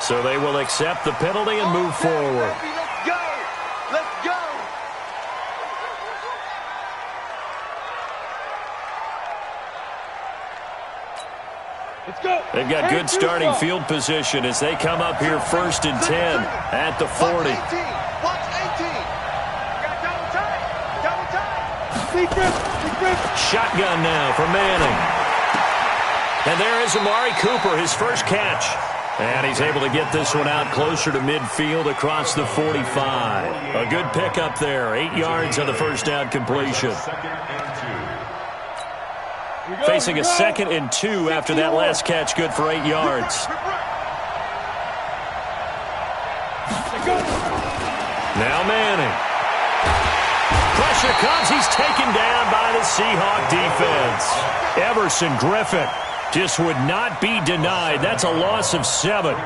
So they will accept the penalty and move forward. Let's go! Let's go! They've got good starting field position as they come up here 1st and 10 at the 40. Shotgun now for Manning. And there is Amari Cooper, his first catch. And he's able to get this one out closer to midfield across the 45. A good pickup there, 8 yards on the first down completion. Facing a 2nd and 2 after that last catch, good for 8 yards. Now Manning. Pressure comes. He's taken down by the Seahawk defense. Everson Griffin just would not be denied. That's a loss of 7.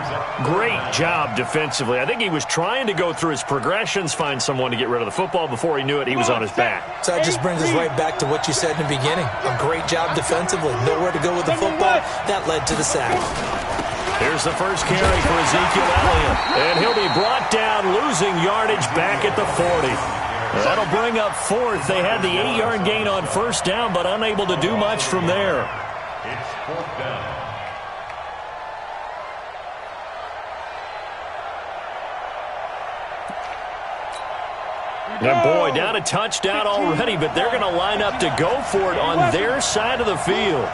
Great job defensively. I think he was trying to go through his progressions, find someone to get rid of the football. Before he knew it, he was on his back. So that just brings us right back to what you said in the beginning. A great job defensively. Nowhere to go with the football. That led to the sack. Here's the first carry for Ezekiel Elliott. And he'll be brought down, losing yardage back at the 40. That'll bring up 4th. They had the 8-yard gain on first down, but unable to do much from there. It's 4th down. And boy, down a touchdown already, but they're going to line up to go for it on their side of the field.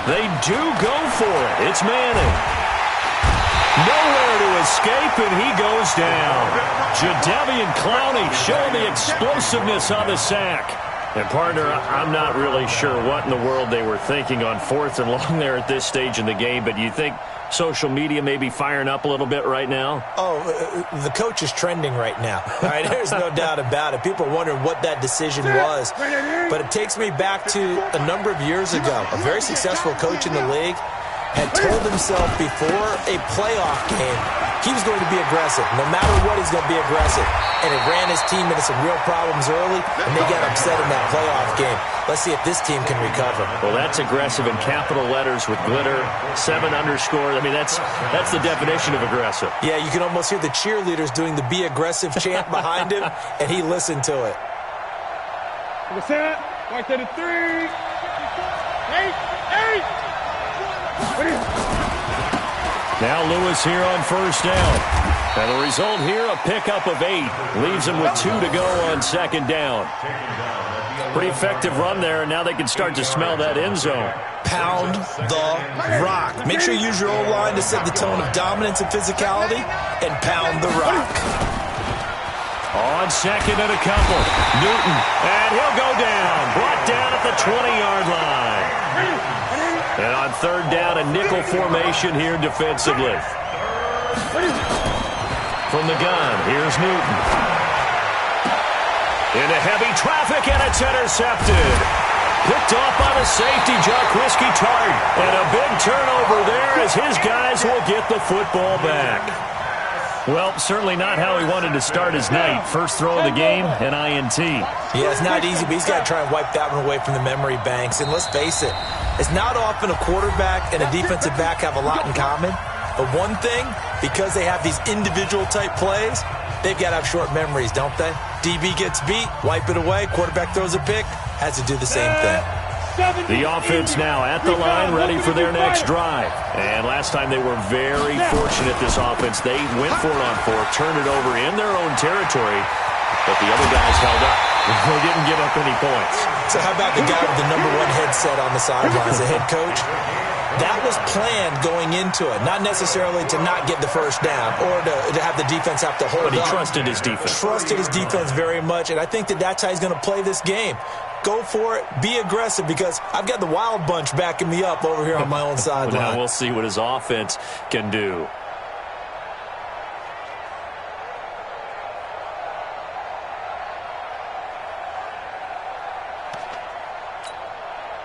They do go for it. It's Manning. Nowhere to escape, and he goes down. Jadeveon Clowney showing the explosiveness on the sack. And, partner, I'm not really sure what in the world they were thinking on 4th and long there at this stage in the game, but you think social media may be firing up a little bit right now? Oh, the coach is trending right now. All right, there's no doubt about it. People are wondering what that decision was. But it takes me back to a number of years ago. A very successful coach in the league had told himself before a playoff game he was going to be aggressive. No matter what, he's going to be aggressive. And it ran his team into some real problems early, and they got upset in that playoff game. Let's see if this team can recover. Well, that's aggressive in capital letters with glitter, 7 underscore. I mean, that's the definition of aggressive. Yeah, you can almost hear the cheerleaders doing the "Be Aggressive" chant behind him, and he listened to it. Set, right to the 3. 8. Now Lewis here on first down. And the result here, a pickup of 8. Leaves him with 2 to go on 2nd down. Pretty effective run there, and now they can start to smell that end zone. Pound the rock. Make sure you use your O-line to set the tone of dominance and physicality, and pound the rock. On 2nd and a couple. Newton, and he'll go down. Brought down at the 20-yard line. And on 3rd down, a nickel formation here defensively. From the gun, here's Newton. Into heavy traffic, and it's intercepted. Picked off by the safety, Jarquiski Tart. And a big turnover there as his guys will get the football back. Well, certainly not how he wanted to start his night. First throw of the game, an INT. Yeah, it's not easy, but he's got to try and wipe that one away from the memory banks. And let's face it, it's not often a quarterback and a defensive back have a lot in common. But one thing, because they have these individual type plays, they've got to have short memories, don't they? DB gets beat, wipe it away, quarterback throws a pick, has to do the same thing. The offense now at the line, ready for their next drive. And last time they were very fortunate, this offense. They went for it on 4th, turned it over in their own territory, but the other guys held up. They didn't give up any points. So how about the guy with the #1 headset on the sidelines, the head coach? That was planned going into it, not necessarily to not get the first down or to have the defense have to hold up. But he trusted his defense. Trusted his defense very much, and I think that's how he's going to play this game. Go for it, be aggressive, because I've got the wild bunch backing me up over here on my own sideline. Now we'll see what his offense can do.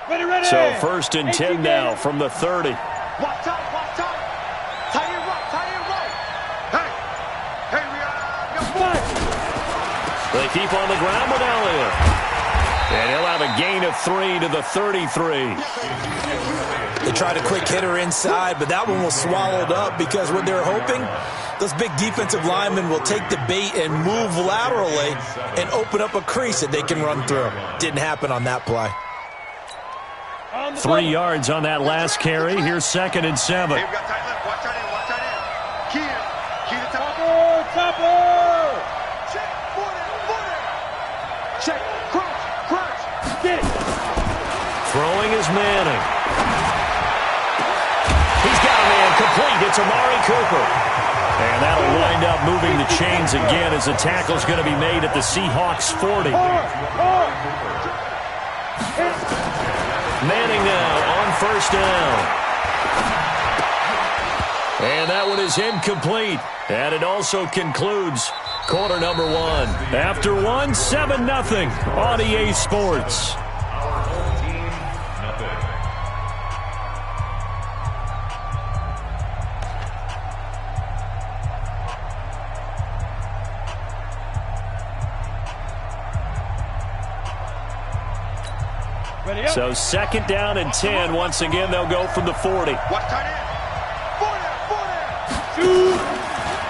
Ready. So 1st and 10 now from the 30. Watch out. Tie it right. Hey, we are. They keep on the ground with Elliott. And he'll have a gain of 3 to the 33. They tried a quick hitter inside, but that one was swallowed up because what they're hoping, those big defensive linemen will take the bait and move laterally and open up a crease that they can run through. Didn't happen on that play. 3 yards on that last carry. Here's 2nd and 7. Hey, we got tight left. Watch tight end. Watch tight end. Key to top. Topper! Check. Corner. Check. Crunch. Get it! Throwing is Manning. He's got a man complete. It's Amari Cooper. And that'll wind up moving the chains again as the tackle's going to be made at the Seahawks 40. Manning now on 1st down. And that one is incomplete. And it also concludes quarter number 1. After 1, 7-0 on EA Sports. So 2nd down and 10. Once again, they'll go from the 40. Watch tight end. 40.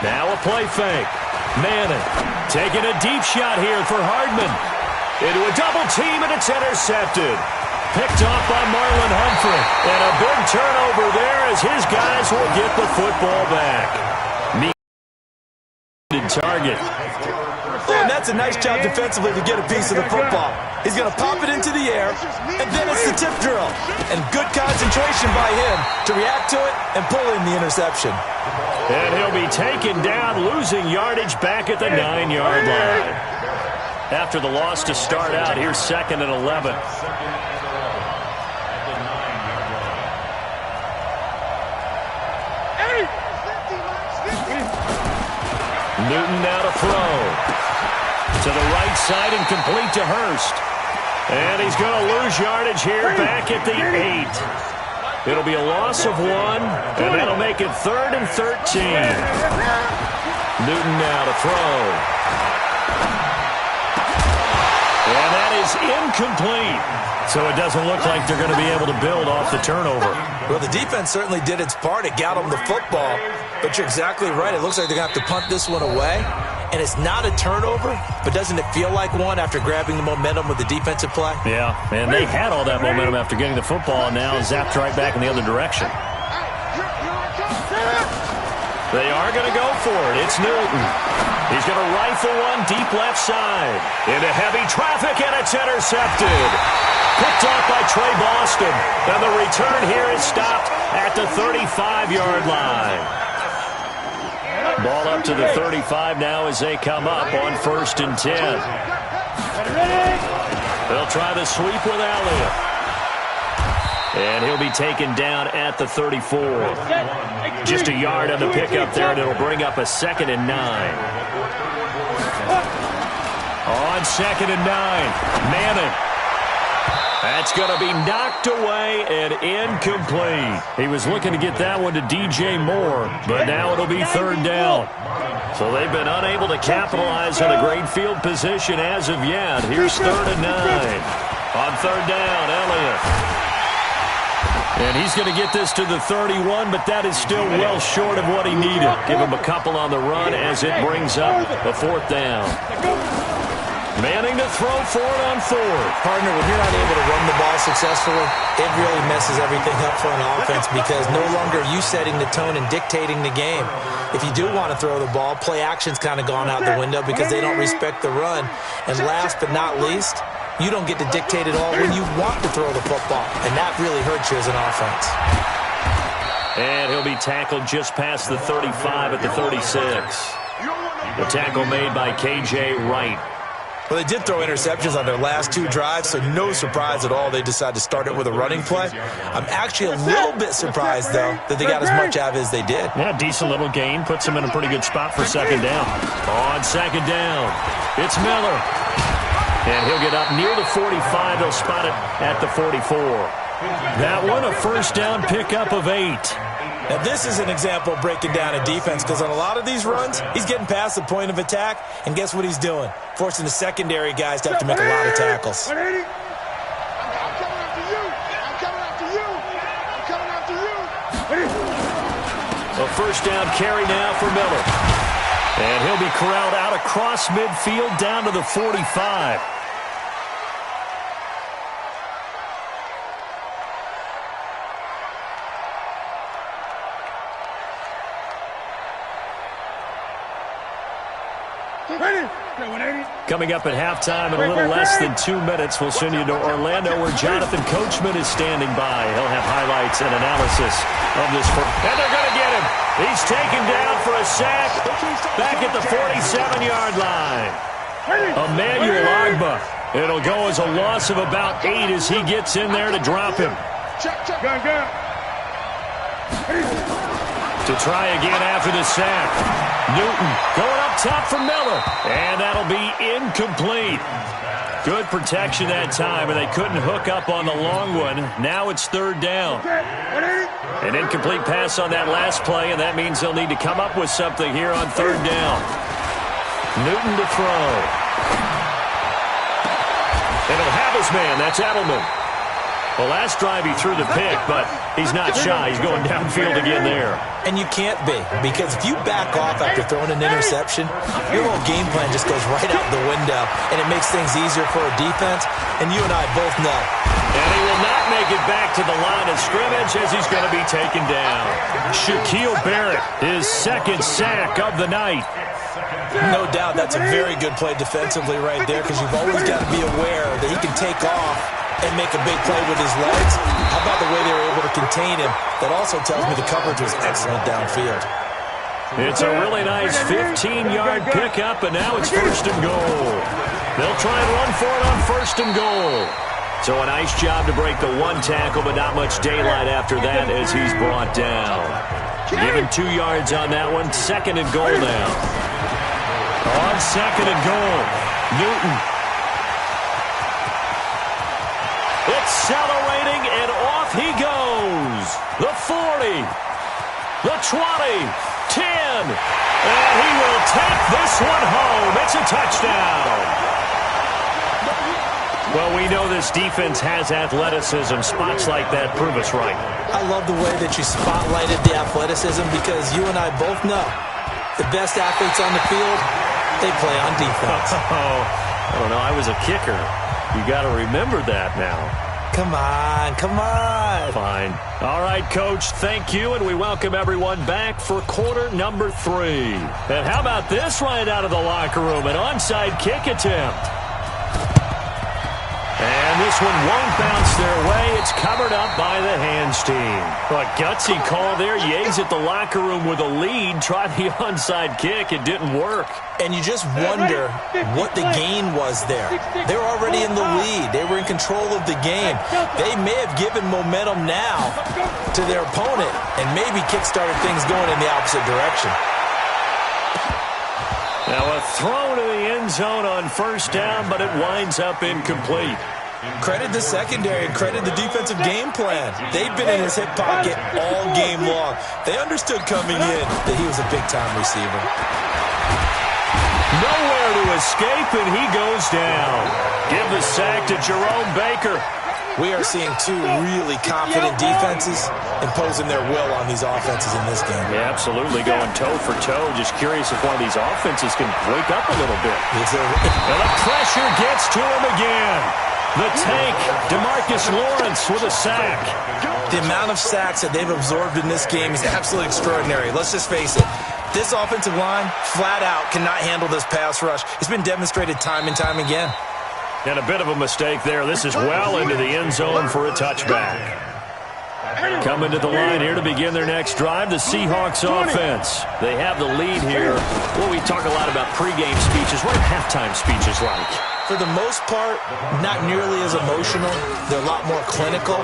Now a play fake. Manning taking a deep shot here for Hardman. Into a double team, and it's intercepted. Picked off by Marlon Humphrey. And a big turnover there as his guys will get the football back. Needed target. And that's a nice job defensively to get a piece of the football. He's going to pop it into the air, and then it's the tip drill. And good concentration by him to react to it and pull in the interception. And he'll be taken down, losing yardage back at the 9-yard line. After the loss to start out, here's 2nd and 11. Newton now to throw. To the right side and complete to Hurst. And he's going to lose yardage here back at the 8. It'll be a loss of 1, and that'll make it 3rd and 13. Newton now to throw. And that is incomplete. So it doesn't look like they're going to be able to build off the turnover. Well, the defense certainly did its part. It got them the football. But you're exactly right. It looks like they're going to have to punt this one away. And it's not a turnover, but doesn't it feel like one after grabbing the momentum with the defensive play? Yeah, and they had all that momentum after getting the football, and now zapped right back in the other direction. They are going to go for it. It's Newton. He's going to rifle one deep left side. Into heavy traffic, and it's intercepted. Picked off by Trey Boston. And the return here is stopped at the 35-yard line. Ball up to the 35 now as they come up on 1st and 10. They'll try the sweep with Elliott. And he'll be taken down at the 34. Just a yard on the pickup there, and it'll bring up a 2nd and 9. On 2nd and 9, Manning. That's going to be knocked away and incomplete. He was looking to get that one to DJ Moore, but now it'll be 3rd down. So they've been unable to capitalize on a great field position as of yet. Here's 3rd and 9. On 3rd down, Elliott. And he's going to get this to the 31, but that is still well short of what he needed. Give him a couple on the run as it brings up a 4th down. Manning to throw for it on 4th. Partner, when you're not able to run the ball successfully, it really messes everything up for an offense because no longer are you setting the tone and dictating the game. If you do want to throw the ball, play action's kind of gone out the window because they don't respect the run. And last but not least, you don't get to dictate it all when you want to throw the football. And that really hurts you as an offense. And he'll be tackled just past the 35 at the 36. The tackle made by K.J. Wright. Well, they did throw interceptions on their last 2 drives, so no surprise at all they decided to start it with a running play. I'm actually a little bit surprised, though, that they got as much out of it as they did. Yeah, decent little gain. Puts them in a pretty good spot for 2nd down. On 2nd down, it's Miller. And he'll get up near the 45. They'll spot it at the 44. That one, a first down pickup of 8. Now, this is an example of breaking down a defense because on a lot of these runs, he's getting past the point of attack, and guess what he's doing? Forcing the secondary guys to have to make a lot of tackles. I'm coming after you. I'm coming after you. I'm coming after you. A first down carry now for Miller. And he'll be corralled out across midfield down to the 45. Coming up at halftime in a little less than 2 minutes, we'll send you to Orlando where Jonathan Coachman is standing by. He'll have highlights and analysis of this. And they're going to get him. He's taken down for a sack back at the 47-yard line. Emmanuel Agba. It'll go as a loss of about 8 as he gets in there to drop him. To try again after the sack. Newton going up top for Miller. And that'll be incomplete. Good protection that time, and they couldn't hook up on the long one. Now it's third down. An incomplete pass on that last play, and that means they'll need to come up with something here on third down. Newton to throw. And he'll have his man. That's Edelman. Well, last drive he threw the pick, but he's not shy. He's going downfield again there. And you can't be, because if you back off after throwing an interception, your whole game plan just goes right out the window, and it makes things easier for a defense, and you and I both know. And he will not make it back to the line of scrimmage as he's going to be taken down. Shaquille Barrett, his second sack of the night. No doubt that's a very good play defensively right there, because you've always got to be aware that he can take off and make a big play with his legs. How about the way they were able to contain him? That also tells me the coverage was excellent downfield. It's a really nice 15-yard pickup, and now it's first and goal. They'll try and run for it on first and goal. So a nice job to break the one tackle, but not much daylight after that as he's brought down. Given 2 yards on that one, second and goal now. On second and goal, Newton. Accelerating, and off he goes. The 40, the 20, 10, and he will take this one home. It's a touchdown. Well, we know this defense has athleticism. Spots like that prove us right. I love the way that you spotlighted the athleticism, because you and I both know the best athletes on the field, they play on defense. Oh, I don't know. I was a kicker. You got to remember that now. Come on, come on. Fine. All right, Coach, thank you, and we welcome everyone back for quarter number 3. And how about this right out of the locker room? An onside kick attempt. And this one won't bounce their way. It's covered up by the hands team. A gutsy call there. Yates at the locker room with a lead. Tried the onside kick. It didn't work. And you just wonder what the gain was there. They were already in the lead. They were in control of the game. They may have given momentum now to their opponent and maybe kick-started things going in the opposite direction. Now a throw to the end zone on first down, but it winds up incomplete. Credit the secondary and credit the defensive game plan. They've been in his hip pocket all game long. They understood coming in that he was a big-time receiver. Nowhere to escape, and he goes down. Give the sack to Jerome Baker. We are seeing two really confident defenses imposing their will on these offenses in this game. Yeah, absolutely, going toe for toe. Just curious if one of these offenses can wake up a little bit. And the pressure gets to him again. The tank, DeMarcus Lawrence with a sack. The amount of sacks that they've absorbed in this game is absolutely extraordinary. Let's just face it. This offensive line, flat out, cannot handle this pass rush. It's been demonstrated time and time again. And a bit of a mistake there. This is well into the end zone for a touchback. Coming to the line here to begin their next drive, the Seahawks offense. They have the lead here. Well, we talk a lot about pregame speeches. What are halftime speeches like? For the most part, not nearly as emotional. They're a lot more clinical.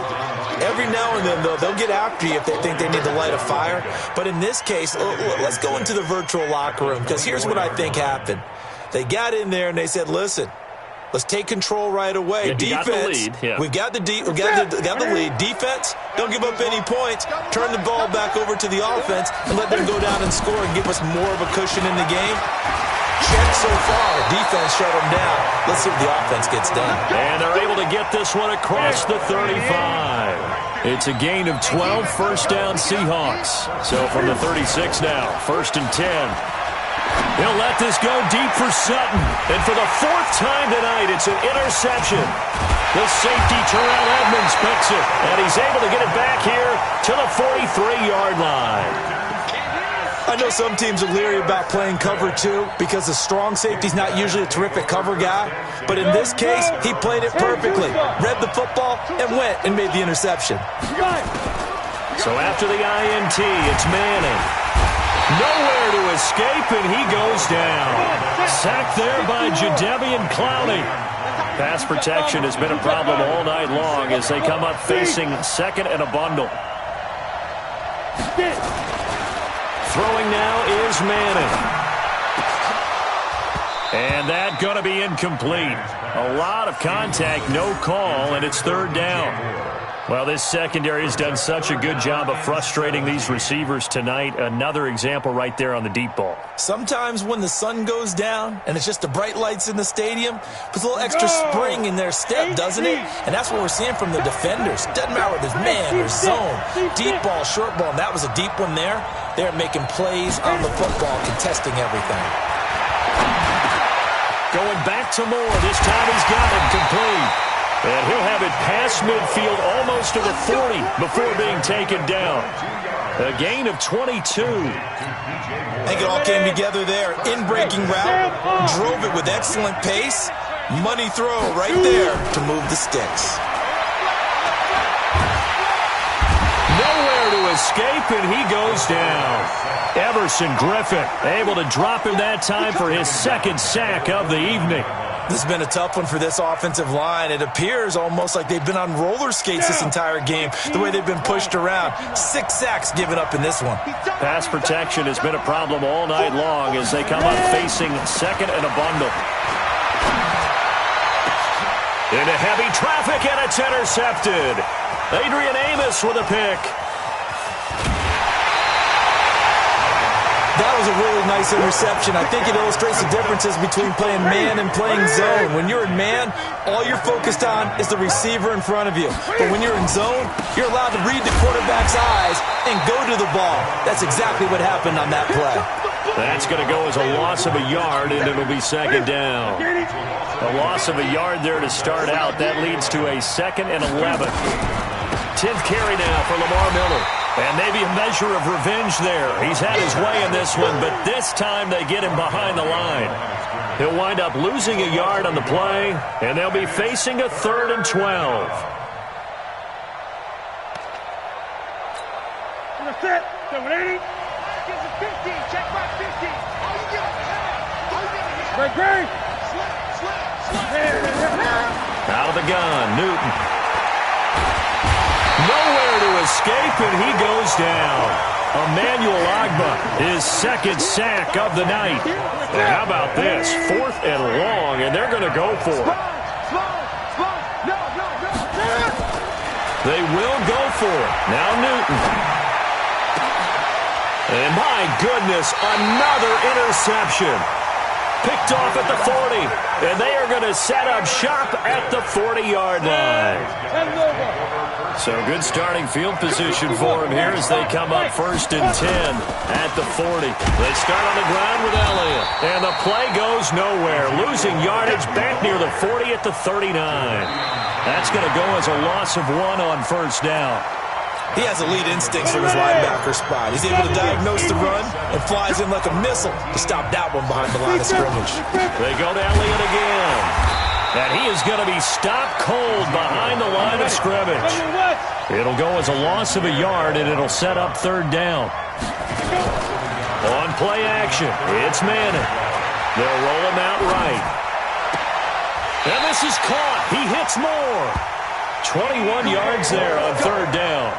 Every now and then, though, they'll get after you if they think they need to light a fire. But in this case, let's go into the virtual locker room, because here's what I think happened. They got in there and they said, listen, Let's take control right away. Yeah, Defense, got the lead. Yeah. we got the lead. Defense, don't give up any points. Turn the ball back over to the offense and let them go down and score and give us more of a cushion in the game. Check so far. Defense shut them down. Let's see what the offense gets done. And they're able to get this one across the 35. It's a gain of 12, first down Seahawks. So from the 36 now, 1st and 10. He'll let this go deep for Sutton. And for the 4th time tonight, it's an interception. The safety, Terrell Edmonds, picks it. And he's able to get it back here to the 43-yard line. I know some teams are leery about playing cover 2 because the strong safety's not usually a terrific cover guy. But in this case, he played it perfectly. Read the football and went and made the interception. So after the INT, it's Manning. Nowhere to escape, and he goes down. Sacked there by Jadeveon Clowney. Pass protection has been a problem all night long as they come up facing 2nd and a bundle. Throwing now is Manning. And that going to be incomplete. A lot of contact, no call, and it's 3rd down. Well, this secondary has done such a good job of frustrating these receivers tonight. Another example right there on the deep ball. Sometimes when the sun goes down and it's just the bright lights in the stadium, puts a little extra spring in their step, doesn't it? And that's what we're seeing from the defenders. Doesn't matter whether there's man or zone, deep ball, short ball, and that was a deep one there. They're making plays on the football, contesting everything. Going back to Moore. This time he's got it complete. And he'll have it past midfield almost to the 40 before being taken down. A gain of 22. I think it all came together there. In-breaking route, drove it with excellent pace. Money throw right there to move the sticks. Nowhere to escape, and he goes down. Everson Griffin able to drop him that time for his 2nd sack of the evening. This has been a tough one for this offensive line. It appears almost like they've been on roller skates this entire game, the way they've been pushed around. 6 sacks given up in this one. Pass protection has been a problem all night long as they come up facing 2nd and a bundle. Into heavy traffic, and it's intercepted. Adrian Amos with a pick. That was a really nice interception. I think it illustrates the differences between playing man and playing zone. When you're in man, all you're focused on is the receiver in front of you. But when you're in zone, you're allowed to read the quarterback's eyes and go to the ball. That's exactly what happened on that play. That's going to go as a loss of a yard, and it'll be 2nd down. A loss of a yard there to start out. That leads to a 2nd and 11. 10th carry now for Lamar Miller. And maybe a measure of revenge there. He's had his way in this one, but this time they get him behind the line. He'll wind up losing a yard on the play, and they'll be facing a 3rd and 12. Set. 780. Give it 15. Check back 15. All you get is Great, great. Out of the gun, Newton. Nowhere to escape, and he goes down. Emmanuel Agba, his 2nd sack of the night. And how about this? 4th and long, and they're going to go for it. They will go for it. Now Newton. And my goodness, another interception. Picked off at the 40, and they are going to set up shop at the 40-yard line. So good starting field position for him here as they come up 1st and 10 at the 40. They start on the ground with Elliott, and the play goes nowhere. Losing yardage back near the 40 at the 39. That's going to go as a loss of 1 on 1st down. He has elite instincts from his linebacker spot. He's able to diagnose the run and flies in like a missile to stop that one behind the line of scrimmage. They go to Elliott again. And he is going to be stopped cold behind the line of scrimmage. It'll go as a loss of a yard, and it'll set up 3rd down. On play action, it's Manning. They'll roll him out right. And this is caught. He hits Moore. 21 yards there on 3rd down.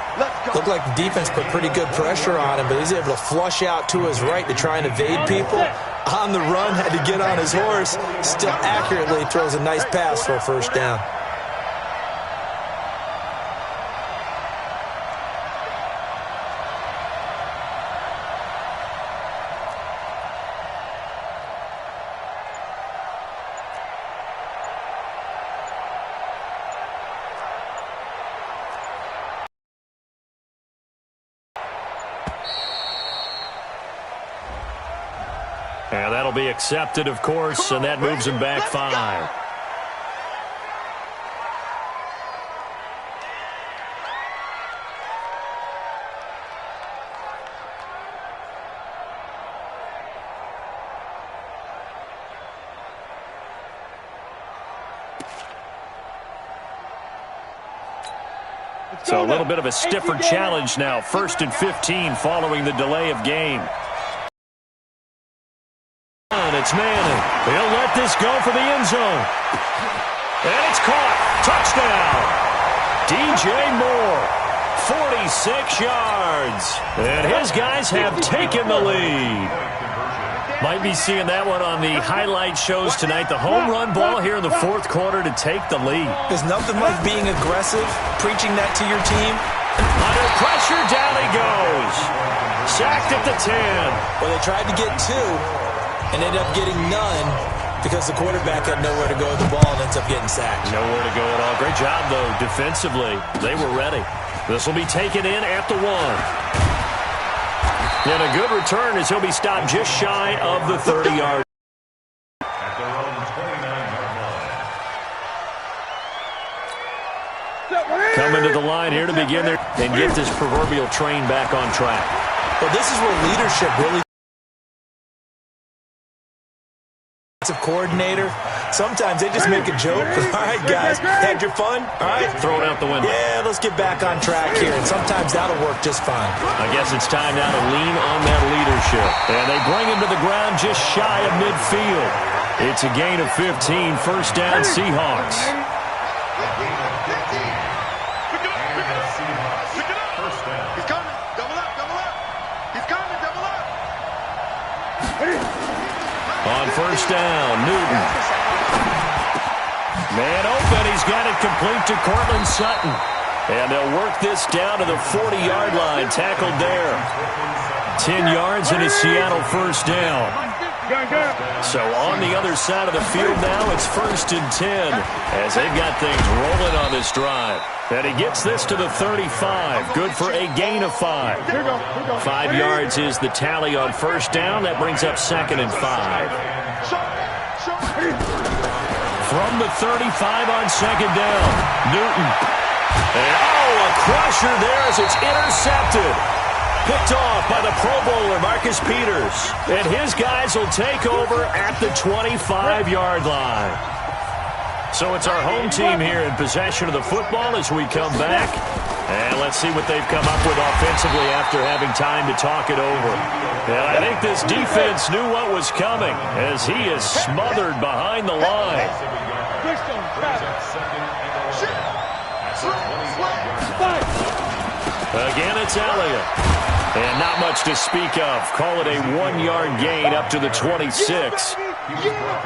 Looked like the defense put pretty good pressure on him, but he's able to flush out to his right to try and evade people. on the run, had to get on his horse, still accurately throws a nice pass for a first down. And that'll be accepted, of course, and that moves him back 5. So a little bit of a stiffer challenge now. 1st and 15 following the delay of game. It's Madden. He'll let this go for the end zone. And it's caught. Touchdown. DJ Moore. 46 yards. And his guys have taken the lead. Might be seeing that one on the highlight shows tonight. The home run ball here in the 4th quarter to take the lead. There's nothing like being aggressive, preaching that to your team. Under pressure, down he goes. Sacked at the 10. Well, they tried to get 2 and ended up getting none because the quarterback had nowhere to go with the ball and ends up getting sacked. Nowhere to go at all. Great job, though, defensively. They were ready. This will be taken in at the 1. And a good return as he'll be stopped just shy of the 30-yard. At their own 29-yard line. Coming to the line here to begin there and get this proverbial train back on track. Well, this is where leadership really coordinator. Sometimes they just make a joke. All right, guys, had your fun? All right. Throw it out the window. Yeah, let's get back on track here. And sometimes that'll work just fine. I guess it's time now to lean on that leadership. And they bring him to the ground just shy of midfield. It's a gain of 15. First down, Seahawks. He's coming. Double up, double up. He's coming, double up. On first down, Newton. Man open, he's got it complete to Cortland Sutton. And they'll work this down to the 40-yard line, tackled there. 10 yards and a Seattle first down. So on the other side of the field now, it's 1st and 10 as they've got things rolling on this drive. And he gets this to the 35, good for a gain of 5. 5 yards is the tally on first down. That brings up 2nd and 5. From the 35 on 2nd down, Newton. And a crusher there as it's intercepted. Picked off by the Pro Bowler, Marcus Peters. And his guys will take over at the 25-yard line. So it's our home team here in possession of the football as we come back. And let's see what they've come up with offensively after having time to talk it over. And I think this defense knew what was coming as he is smothered behind the line. Again, it's Elliott. And not much to speak of. Call it a 1-yard gain up to the 26.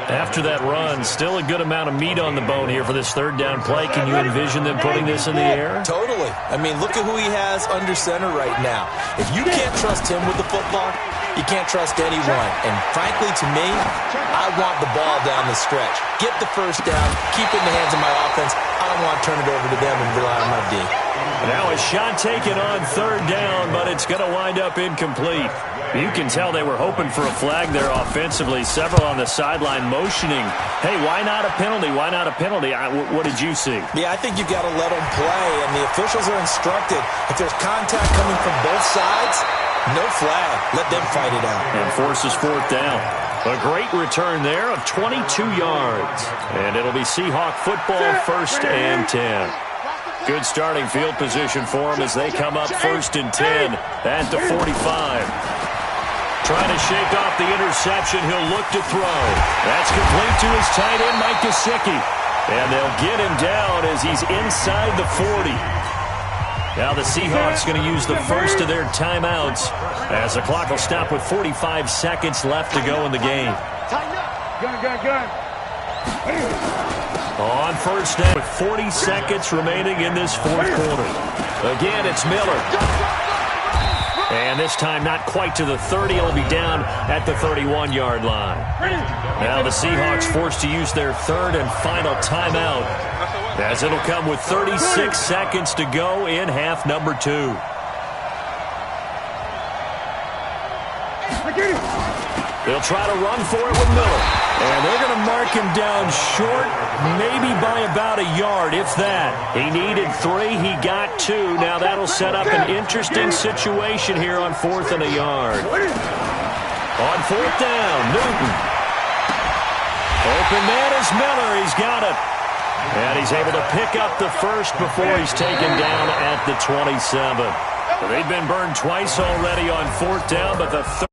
After that run, still a good amount of meat on the bone here for this 3rd down play. Can you envision them putting this in the air? Totally. I mean, look at who he has under center right now. If you can't trust him with the football, you can't trust anyone. And frankly, to me, I want the ball down the stretch. Get the first down, keep it in the hands of my offense. I don't want to turn it over to them and rely on my D. Now a shot taken on 3rd down, but it's going to wind up incomplete. You can tell they were hoping for a flag there offensively. Several on the sideline motioning, hey, why not a penalty? Why not a penalty? What did you see? Yeah, I think you've got to let them play, and the officials are instructed. If there's contact coming from both sides, no flag. Let them fight it out. And forces 4th down. A great return there of 22 yards. And it'll be Seahawk football, 1st and 10. Good starting field position for them as they come up 1st and 10 at the 45. Trying to shake off the interception. He'll look to throw. That's complete to his tight end, Mike Gesicki. And they'll get him down as he's inside the 40. Now the Seahawks going to use the first of their timeouts as the clock will stop with 45 seconds left to go in the game. Gun. On first down with 40 seconds remaining in this fourth quarter. Again, it's Miller. And this time not quite to the 30. It'll be down at the 31-yard line. Now the Seahawks forced to use their third and final timeout as it'll come with 36 seconds to go in half number 2. They'll try to run for it with Miller. And they're going to mark him down short, maybe by about a yard, if that. He needed 3. He got 2. Now that'll set up an interesting situation here on 4th and a yard. On 4th down, Newton. Open man is Miller. He's got it. And he's able to pick up the first before he's taken down at the 27. They've been burned twice already on 4th down, but the third